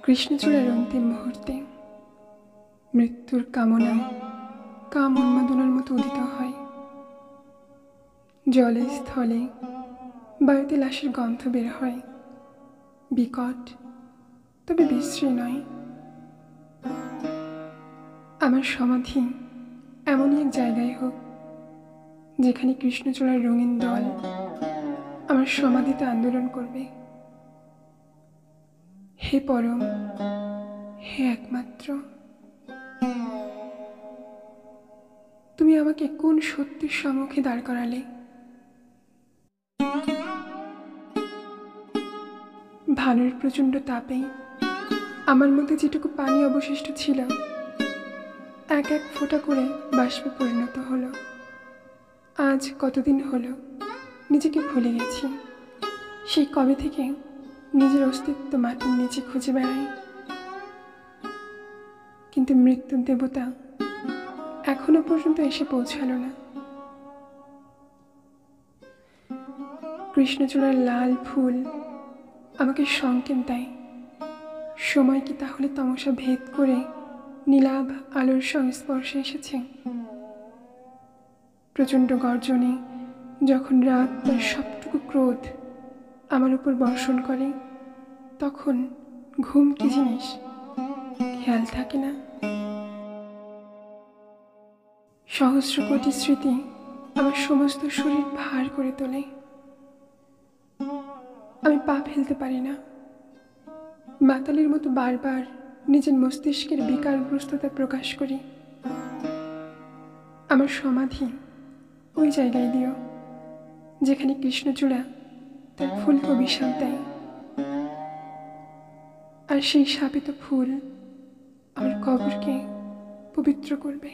কৃষ্ণচূড়ার অন্তিম মুহূর্তে মৃত্যুর কামনা কাম উন্মাদনার মতো উদিত হয়। জলে স্থলে বায়ুতে লাশের গন্ধ বের হয়, বিকট তবে বিশ্রী নয়। আমার সমাধি এমনই এক জায়গায় হোক যেখানে কৃষ্ণচূড়ার রঙিন দল আমার সমাধিতে আন্দোলন করবে। হে পরম, হে একমাত্র, তুমি আমাকে কোন সত্যের সম্মুখে দাঁড় করালে? ভানুর প্রচণ্ড তাপে আমার মধ্যে যেটুকু পানি অবশিষ্ট ছিল এক এক ফোঁটা করে বাষ্পে পরিণত হলো। আজ কতদিন হলো নিজেকে ভুলে গেছি। সেই কবে থেকে নিজের অস্তিত্ব মাটির নিচে খুঁজে বেড়াই। কিন্তু মৃত্যুর দেবতা এখনো পর্যন্ত এসে পৌঁছালো না। কৃষ্ণচূড়ার লাল ফুল আমাকে সংকেত দেয়, সময় কি তাহলে তমসা ভেদ করে নীলাভ আলোর সংস্পর্শে এসেছে? প্রচণ্ড গর্জনে যখন রাত তার সবটুকু ক্রোধ আমার উপর বর্ষণ করে, তখন ঘুম কি জিনিস খেয়াল থাকে না। সহস্র কোটি স্মৃতি আমার সমস্ত শরীর ভার করে তোলে। আমি পা ফেলতে পারি না। মাতালের মতো বারবার নিজের মস্তিষ্কের বিকারগ্রস্ততা প্রকাশ করি। আমার সমাধি ওই জায়গায় দিও যেখানে কৃষ্ণচূড়া তার ফুলকে অভিশাপ দেয়, আর সেই শাপিত ফুল আমার কবরকে পবিত্র করবে।